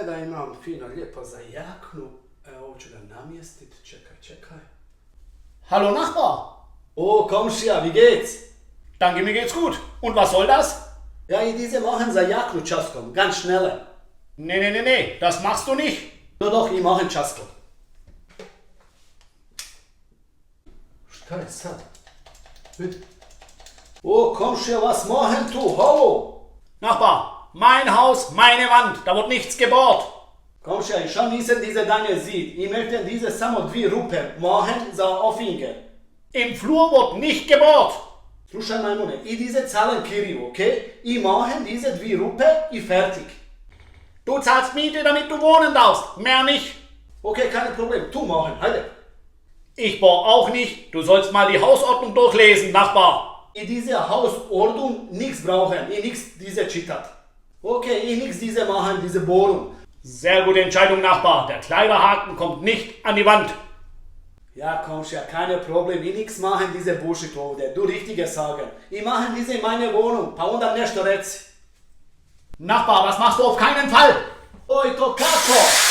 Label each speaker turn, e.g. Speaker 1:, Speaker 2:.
Speaker 1: da imam fino lijepo za jaknu. Evo, ovo ću ga namjestiti. Čekaj.
Speaker 2: Hallo Nachbar.
Speaker 1: Oh, Komšija, wie geht's?
Speaker 2: Danke, mir geht's gut. Und was soll das?
Speaker 1: Ja, i diese machen za jaknu časkom, ganz schnelle.
Speaker 2: Nee, das machst du nicht.
Speaker 1: Doch, i machen časkom. Šta je sad? Vidi. Oh, Komšija, was machen tu? Hallo?
Speaker 2: Nachbar, mein Haus, meine Wand, da wird nichts gebohrt.
Speaker 1: Komšija, i šta nisam diese deine zid? I möchten diese samo 2 Rupe machen za Offinger.
Speaker 2: Im Flur wird nicht gebohrt.
Speaker 1: Slušaj, majmune, i diese zahlen Kiriju, okay? I machen diese 2 Rupe i fertig.
Speaker 2: Du zahlst Miete, damit du wohnen darfst, mehr nicht.
Speaker 1: Okay, kein Problem, tu machen, heide.
Speaker 2: Ich bohr auch nicht, du sollst mal die Hausordnung durchlesen, Nachbar.
Speaker 1: I diese Hausordnung nichts brauchen, i nichts diese čitat. Okay, i nichts diese machen, diese Bohrung.
Speaker 2: Sehr gute Entscheidung, Nachbar. Der Kleiderhaken kommt nicht an die Wand.
Speaker 1: Ja, Komšija, kein Problem, i nichts machen diese Bullshit ovdje, du richtige sagen. I machen diese in meine Wohnung, pa onda nešto reci.
Speaker 2: Nachbar, das machst du auf keinen Fall.
Speaker 1: Oj, to kako?